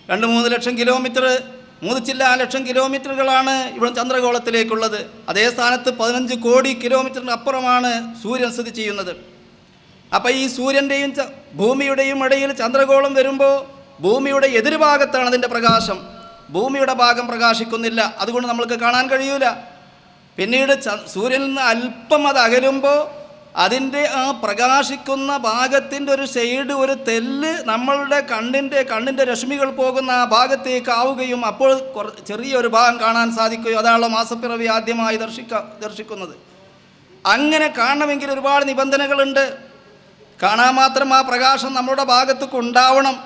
2-3 ലക്ഷം kilometre, 3 ലക്ഷം കിലോമീറ്ററുകളാണ് ഇവിടെ ചന്ദ്രഗോളത്തിലേക്കുള്ളത്. അതേ സ്ഥാനത്ത് 15 കോടി കിലോമീറ്ററിന് അപ്പുറമാണ് സൂര്യൻ സ്ഥിതി ചെയ്യുന്നത്. അപ്പോൾ ഈ സൂര്യൻ്റെയും ഭൂമിയുടെയും ഇടയിൽ ചന്ദ്രഗോളം വരുമ്പോൾ ഭൂമിയുടെ എതിർഭാഗത്താണ് അതിൻ്റെ പ്രകാശം. ഭൂമിയുടെ ഭാഗം പ്രകാശിക്കുന്നില്ല, അതുകൊണ്ട് നമ്മൾക്ക് കാണാൻ കഴിയൂല. പിന്നീട് സൂര്യനിൽ നിന്ന് അല്പം അത് അകലുമ്പോൾ അതിൻ്റെ ആ പ്രകാശിക്കുന്ന ഭാഗത്തിൻ്റെ ഒരു ഷെയ്ഡ്, ഒരു തെല്ല് നമ്മളുടെ കണ്ണിൻ്റെ രശ്മികൾ പോകുന്ന ആ ഭാഗത്തേക്ക് ആവുകയും അപ്പോൾ ചെറിയൊരു ഭാഗം കാണാൻ സാധിക്കുകയും അതാണല്ലോ മാസപ്പിറവി ആദ്യമായി ദർശിക്കുന്നത്. അങ്ങനെ കാണണമെങ്കിൽ ഒരുപാട് നിബന്ധനകളുണ്ട്. കാണാൻ മാത്രം ആ പ്രകാശം നമ്മുടെ ഭാഗത്തേക്ക് ഉണ്ടാവണം.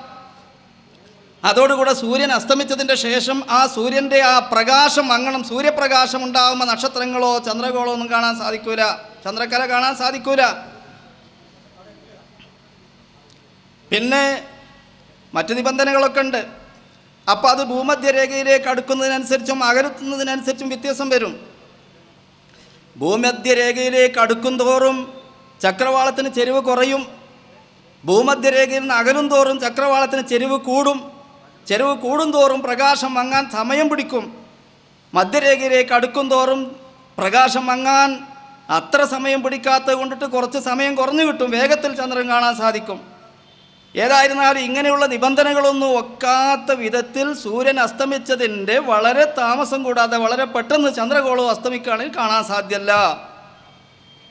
അതോടുകൂടെ സൂര്യൻ അസ്തമിച്ചതിൻ്റെ ശേഷം ആ സൂര്യൻ്റെ ആ പ്രകാശം മങ്ങണം. സൂര്യപ്രകാശം ഉണ്ടാകുമ്പോൾ നക്ഷത്രങ്ങളോ ചന്ദ്രഗോളോ ഒന്നും കാണാൻ സാധിക്കൂല, ചന്ദ്രക്കല കാണാൻ സാധിക്കൂല. പിന്നെ മറ്റ് നിബന്ധനകളൊക്കെ ഉണ്ട്. അപ്പോൾ അത് ഭൂമധ്യരേഖയിലേക്ക് അടുക്കുന്നതിനനുസരിച്ചും അകലുന്നതിനനുസരിച്ചും വ്യത്യാസം വരും. ഭൂമധ്യരേഖയിലേക്ക് അടുക്കും തോറും ചക്രവാളത്തിന് ചെരിവ് കുറയും. ഭൂമധ്യരേഖയിൽ നിന്ന് അകലും തോറും ചക്രവാളത്തിന് ചെരിവ് കൂടും. ചെരിവ് കൂടുന്തോറും പ്രകാശം മങ്ങാൻ സമയം പിടിക്കും. മധ്യരേഖയിലേക്ക് അടുക്കും തോറും പ്രകാശം മങ്ങാൻ അത്ര സമയം പിടിക്കാത്തത് കൊണ്ടിട്ട് കുറച്ച് സമയം കുറഞ്ഞു കിട്ടും, വേഗത്തിൽ ചന്ദ്രൻ കാണാൻ സാധിക്കും. ഏതായിരുന്നാലും ഇങ്ങനെയുള്ള നിബന്ധനകളൊന്നും ഒക്കാത്ത വിധത്തിൽ സൂര്യൻ അസ്തമിച്ചതിൻ്റെ വളരെ താമസം കൂടാതെ വളരെ പെട്ടെന്ന് ചന്ദ്രഗോളം അസ്തമിക്കുകയാണെങ്കിൽ കാണാൻ സാധ്യമല്ല.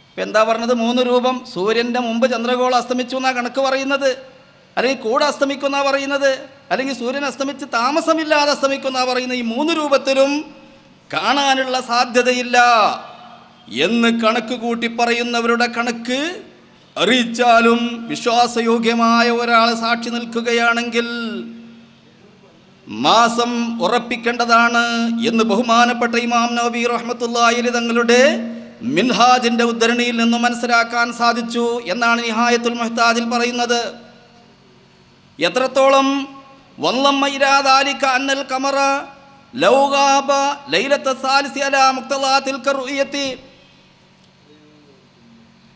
ഇപ്പം എന്താ പറഞ്ഞത്? 3 രൂപം. സൂര്യൻ്റെ മുമ്പ് ചന്ദ്രഗോളം അസ്തമിച്ചു എന്നാണ് കണക്ക് പറയുന്നത്, അല്ലെങ്കിൽ കൂടെ അസ്തമിക്കുന്ന പറയുന്നത്, അല്ലെങ്കിൽ സൂര്യൻ അസ്തമിച്ച് താമസമില്ലാതെ അസ്തമിക്കുന്ന പറയുന്നത്. ഈ 3 രൂപത്തിലും കാണാനുള്ള സാധ്യതയില്ല എന്ന് കണക്ക് കൂട്ടി പറയുന്നവരുടെ കണക്ക് അറിയിച്ചാലും വിശ്വാസയോഗ്യമായ ഒരാൾ സാക്ഷി നിൽക്കുകയാണെങ്കിൽ മാസം ഉറപ്പിക്കേണ്ടതാണ് എന്ന് ബഹുമാനപ്പെട്ട ഇമാം നവവി റഹ്മത്തുള്ളാഹി അലൈഹി തങ്ങളുടെ മിൻഹാജിന്റെ ഉദ്ധരണിയിൽ നിന്നും മനസ്സിലാക്കാൻ സാധിച്ചു എന്നാണ് നിഹായത്തുൽ മുഹ്താജിൽ പറയുന്നത്. എത്രത്തോളം വല്ലമ്മ ഇലാ ദാലിക അന്നൽ ഖമറ ലൗ ഗാബ ലൈലത സാലിസി അലാ മുഖ്തളാത്തിൽ കറുയത്തി,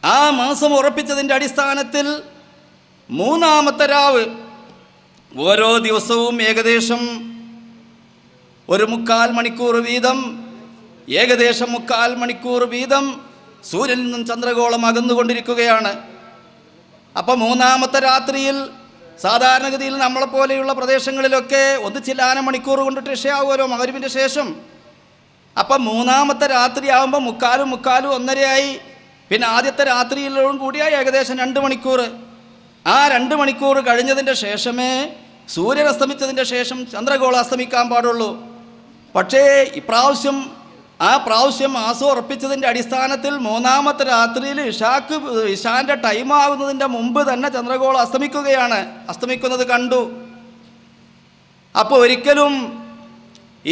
ആ മാസം ഉറപ്പിച്ചതിൻ്റെ അടിസ്ഥാനത്തിൽ 3-ാമത്തെ രാവ് ഓരോ ദിവസവും ഏകദേശം 1/4 മണിക്കൂർ വീതം, ഏകദേശം 1/4 മണിക്കൂർ വീതം സൂര്യനിൽ നിന്നും ചന്ദ്രഗോളം അകന്നുകൊണ്ടിരിക്കുകയാണ്. അപ്പം 3-ാമത്തെ രാത്രിയിൽ സാധാരണഗതിയിൽ നമ്മളെപ്പോലെയുള്ള പ്രദേശങ്ങളിലൊക്കെ ഒന്നിച്ചില്ലാന മണിക്കൂർ കൊണ്ടിട്ട് ഇഷയാവുമല്ലോ മഗ്‌രിബിൻ്റെ ശേഷം. അപ്പം 3-ാമത്തെ രാത്രി ആകുമ്പോൾ 3/4 1:30 പിന്നെ ആദ്യത്തെ രാത്രിയിലും കൂടിയായി ഏകദേശം 2 മണിക്കൂർ. ആ 2 മണിക്കൂർ കഴിഞ്ഞതിൻ്റെ ശേഷമേ സൂര്യൻ അസ്തമിച്ചതിൻ്റെ ശേഷം ചന്ദ്രഗോളം അസ്തമിക്കാൻ പാടുള്ളൂ. പക്ഷേ പ്രാവശ്യം മാസം ഉറപ്പിച്ചതിൻ്റെ അടിസ്ഥാനത്തിൽ 3-ാമത്തെ രാത്രിയിൽ ഇഷാൻ്റെ ടൈം ആകുന്നതിൻ്റെ മുമ്പ് തന്നെ ചന്ദ്രഗോളം അസ്തമിക്കുന്നത് കണ്ടു. അപ്പോൾ ഒരിക്കലും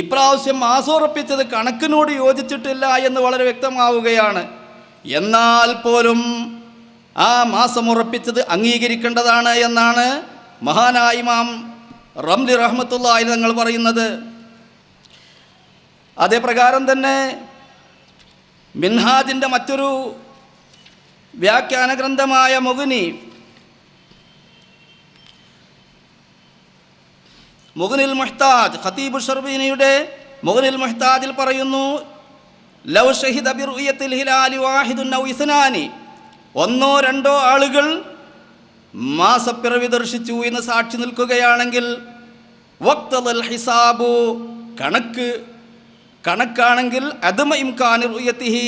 ഇപ്രാവശ്യം മാസം ഉറപ്പിച്ചത് കണക്കിനോട് യോജിച്ചിട്ടില്ല എന്ന് വളരെ വ്യക്തമാവുകയാണ്. എന്നാൽ പോലും ആ മാസം ഉറപ്പിച്ചത് അംഗീകരിക്കേണ്ടതാണ് എന്നാണ് മഹാനായ ഇമാം റംലി റഹ്മത്തുള്ളാഹി തങ്ങൾ പറയുന്നത്. അതേ പ്രകാരം തന്നെ മിൻഹാജിൻ്റെ മറ്റൊരു വ്യാഖ്യാന ഗ്രന്ഥമായ മുഗ്നിൽ മുഹ്താജ്, ഖതീബ് ഷർബീനിയുടെ മുഗ്നിൽ മുഹ്താജിൽ പറയുന്നു, ലൗ ഷഹിദ ബിറുയത്തിൽ ഹിലാലി വാഹിദുൻ ഔ ഇസ്നാനി, 1-2 ആളുകൾ മാസപ്പിറവി ദർശിച്ചു എന്ന് സാക്ഷി നിൽക്കുകയാണെങ്കിൽ വഖ്തൽ ഹിസാബു, കണക്കാണെങ്കിൽ അദമ ഇംകാനി റുയത്തിഹി,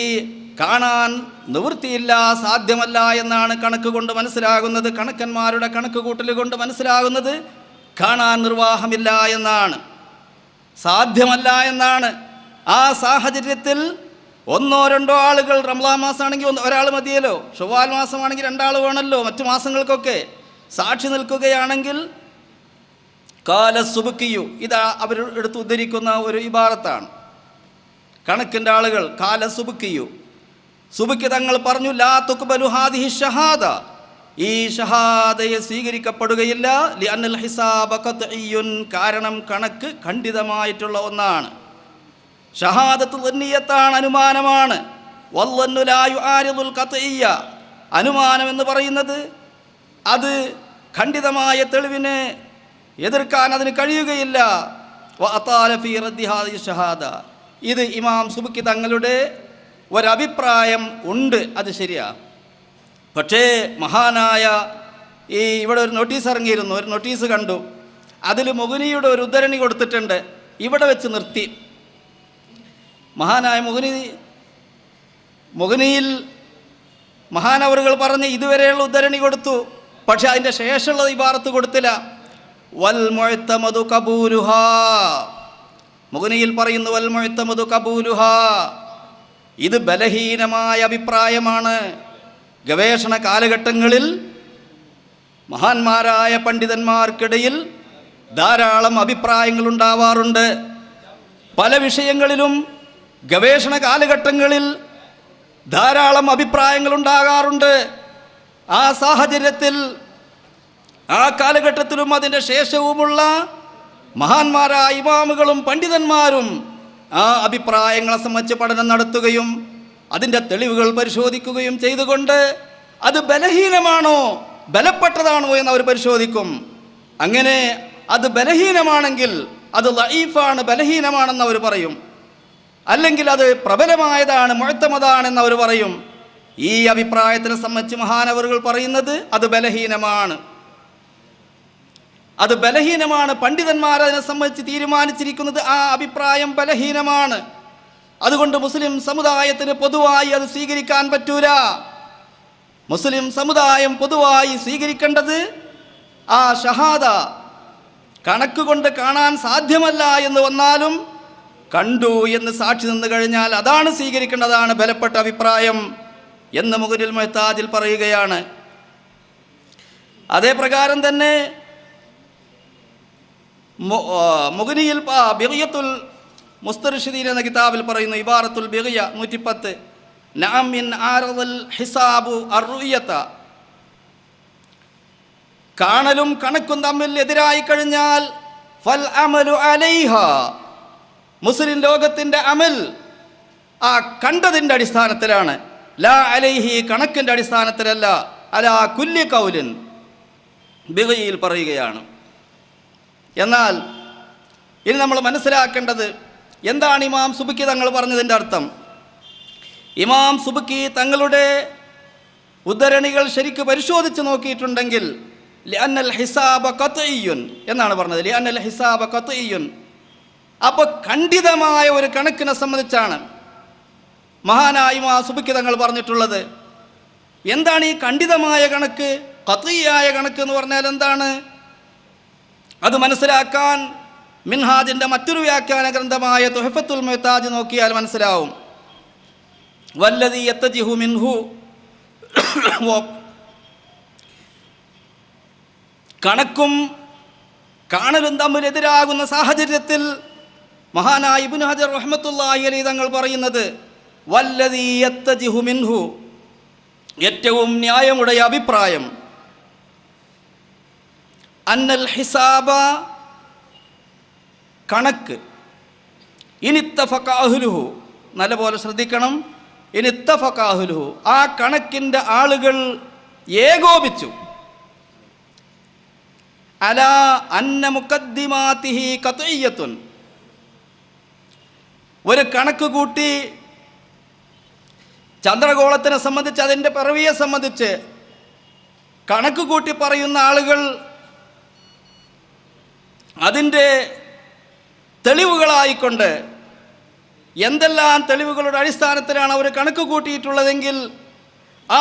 കാണാൻ നിവൃത്തിയില്ല, സാധ്യമല്ല എന്നാണ് കണക്ക് കൊണ്ട് മനസ്സിലാകുന്നത്. കണക്കന്മാരുടെ കണക്ക് കൂട്ടൽ കൊണ്ട് മനസ്സിലാകുന്നത് കാണാൻ നിർവാഹമില്ല എന്നാണ്, സാധ്യമല്ല എന്നാണ്. ആ സാഹചര്യത്തിൽ 1-2 ആളുകൾ, റംളാൻ മാസമാണെങ്കിൽ 1 മതിയല്ലോ, ഷവ്വാൽ മാസമാണെങ്കിൽ 2 ആൾ വേണമല്ലോ, മറ്റു മാസങ്ങൾക്കൊക്കെ സാക്ഷി നിൽക്കുകയാണെങ്കിൽ കാല സുബുക്കിയു, ഇതാ അവർ എടുത്ത് ഉദ്ധരിക്കുന്ന ഒരു ഇബാറത്താണ്. കണക്കിൻ്റെ ആളുകൾ കാല സുബുക്കിയു, സുബുക്കി തങ്ങൾ പറഞ്ഞു, ലാ തുഖ്ബലു ഹാദിഹി ഷഹാദ, ഈ ഷഹാദയെ സ്വീകരിക്കപ്പെടുകയില്ല. ലിഅന്നൽ ഹിസാബ ഖത്ഇയ്യുൻ, കാരണം കണക്ക് ഖണ്ഡിതമായിട്ടുള്ള ഒന്നാണ്. ഷഹാദത്തു ദന്നിയത്താണ്, അനുമാനമാണ്. വല്ലന്നു ലാ യുആരിദുൽ ഖത്ഇയ്യ, അനുമാനം എന്ന് പറയുന്നത് അത് ഖണ്ഡിതമായ തെളിവിനെ എതിർക്കാൻ അതിന് കഴിയുകയില്ല. വഅതാല ഫീ റദ്ദി ഹാദിഹി ഷഹാദ. ഇത് ഇമാം സുബ്കി തങ്ങളുടെ ഒരഭിപ്രായം ഉണ്ട്, അത് ശരിയാ. പക്ഷേ മഹാനായ ഇവിടെ ഒരു നോട്ടീസ് ഇറങ്ങിയിരുന്നു, ഒരു നോട്ടീസ് കണ്ടു. അതിൽ മുഗ്നിയുടെ ഒരു ഉദ്ധരണി കൊടുത്തിട്ടുണ്ട്. ഇവിടെ വെച്ച് നിർത്തി. മഹാനായ മുഗ്നിയിൽ മഹാനവറുകൾ പറഞ്ഞ് ഇതുവരെയുള്ള ഉദ്ധരണി കൊടുത്തു. പക്ഷെ അതിൻ്റെ ശേഷമുള്ള ഇബാറത്ത് കൊടുത്തില്ല. വൽ മുഅ്തമദു ഖബൂലുഹാ. മുഗ്നിയിൽ പറയുന്നു വൽ മുഅ്തമദു ഖബൂലുഹാ. ഇത് ബലഹീനമായ അഭിപ്രായമാണ്. ഗവേഷണ കാലഘട്ടങ്ങളിൽ മഹാന്മാരായ പണ്ഡിതന്മാർക്കിടയിൽ ധാരാളം അഭിപ്രായങ്ങൾ ഉണ്ടാവാറുണ്ട്. പല വിഷയങ്ങളിലും ഗവേഷണ കാലഘട്ടങ്ങളിൽ ധാരാളം അഭിപ്രായങ്ങൾ ഉണ്ടാകാറുണ്ട്. ആ സാഹചര്യത്തിൽ ആ കാലഘട്ടത്തിലും അതിൻ്റെ ശേഷവുമുള്ള മഹാന്മാരായ ഇമാമുകളും പണ്ഡിതന്മാരും ആ അഭിപ്രായങ്ങളെ സംബന്ധിച്ച് പഠനം നടത്തുകയും അതിൻ്റെ തെളിവുകൾ പരിശോധിക്കുകയും ചെയ്തുകൊണ്ട് അത് ബലഹീനമാണോ ബലപ്പെട്ടതാണോ എന്ന് അവർ പരിശോധിക്കും. അങ്ങനെ അത് ബലഹീനമാണെങ്കിൽ അത് ലഈഫാണ്, ബലഹീനമാണെന്ന് അവർ പറയും. അല്ലെങ്കിൽ അത് പ്രബലമായതാണ്, മുഅ്തമദാണെന്ന് അവർ പറയും. ഈ അഭിപ്രായത്തിനെ സംബന്ധിച്ച് മഹാനവറുകൾ പറയുന്നത് അത് ബലഹീനമാണ്, അത് ബലഹീനമാണ്. പണ്ഡിതന്മാർ അതിനെ സംബന്ധിച്ച് തീരുമാനിച്ചിരിക്കുന്നത് ആ അഭിപ്രായം ബലഹീനമാണ്. അതുകൊണ്ട് മുസ്ലിം സമുദായത്തിന് പൊതുവായി അത് സ്വീകരിക്കാൻ പറ്റൂല. മുസ്ലിം സമുദായം പൊതുവായി സ്വീകരിക്കേണ്ടത് ആ ഷഹാദ കണക്കുകൊണ്ട് കാണാൻ സാധ്യമല്ല എന്ന് വന്നാലും കണ്ടു എന്ന് സാക്ഷി നിന്ന് കഴിഞ്ഞാൽ അതാണ് സ്വീകരിക്കേണ്ടതാണ് ബലപ്പെട്ട അഭിപ്രായം എന്ന് മുഗ്നിൽ മുഹ്താജിൽ പറയുകയാണ്. അതേ പ്രകാരം തന്നെ മുഗ്നിയിൽ ബിഗ്യത്തുൽ മുസ്തർഷിദീൻ എന്ന കിതാബിൽ പറയുന്നു, ഇബാറത്തുൽ ബിഗ്യ 110, നഅം മിൻ ആറദൽ ഹിസാബു അർറുയത. കാണലും കണക്കും തമ്മിൽ എതിരായി കഴിഞ്ഞാൽ ഫൽ അമലു അലൈഹ. മുസ്ലിം ലോകത്തിൻ്റെ അമൽ ആ കണ്ടതിൻ്റെ അടിസ്ഥാനത്തിലാണ്, ലാ അലൈഹി കണക്കിൻ്റെ അടിസ്ഥാനത്തിലല്ല. അലാ കുല്ലി ഖൗലിൻ ബിഗ്യയിൽ പറയുകയാണ്. എന്നാൽ ഇനി നമ്മൾ മനസ്സിലാക്കേണ്ടത് എന്താണ് ഇമാം സുബ്കി തങ്ങൾ പറഞ്ഞതിൻ്റെ അർത്ഥം. ഇമാം സുബ്കി തങ്ങളുടെ ഉദ്ധരണികൾ ശരിക്ക് പരിശോധിച്ച് നോക്കിയിട്ടുണ്ടെങ്കിൽ ലിഅന്നൽ ഹിസാബ ഖത്ഇയ്യുൻ എന്നാണ് പറഞ്ഞത്. ലിഅന്നൽ ഹിസാബ ഖത്ഇയ്യുൻ. അപ്പോൾ ഖണ്ഡിതമായ ഒരു കണക്കിനെ സംബന്ധിച്ചാണ് മഹാനായ ഇമാം സുബ്കി തങ്ങൾ പറഞ്ഞിട്ടുള്ളത്. എന്താണ് ഈ ഖണ്ഡിതമായ കണക്ക്, ഖത്ഇയായ കണക്ക് എന്ന് പറഞ്ഞാൽ എന്താണ്? അത് മനസ്സിലാക്കാൻ മിൻഹാജിൻ്റെ മറ്റൊരു വ്യാഖ്യാന ഗ്രന്ഥമായ തുഹഫത്തുൽ മുഹ്താജ് നോക്കിയാൽ മനസ്സിലാവും. വല്ലദീ യത്തജിഹു മിൻഹു, കണക്കും കാണലും തമ്മിൽ എതിരാകുന്ന സാഹചര്യത്തിൽ മഹാനായ ഇബ്നു ഹജർ റഹ്മത്തുള്ളാഹി അലൈഹി തങ്ങൾ പറയുന്നത് വല്ലദീ യത്തജിഹു മിൻഹു, ഏറ്റവും ന്യായമുடைய അഭിപ്രായം, അന്നൽ ഹിസാബ കണക്ക്, ഇനിത്തഫഖ അഹ്ലുഹു, നല്ലപോലെ ശ്രദ്ധിക്കണം, ഇനിത്തഫഖ അഹ്ലുഹു, ആ കണക്കിൻ്റെ ആളുകൾ ഏകോപിച്ചു, അലാ അന്ന മുഖദ്ദിമാതിഹി ഖത്ഇയ്യത്തുൻ, ഒരു കണക്ക് കൂട്ടി ചന്ദ്രഗോളത്തിനെ സംബന്ധിച്ച് അതിൻ്റെ പിറവിയെ സംബന്ധിച്ച് കണക്ക് കൂട്ടി പറയുന്ന ആളുകൾ അതിൻ്റെ തെളിവുകളായിക്കൊണ്ട് എന്തെല്ലാം തെളിവുകളുടെ അടിസ്ഥാനത്തിലാണ് അവർ കണക്ക് കൂട്ടിയിട്ടുള്ളതെങ്കിൽ ആ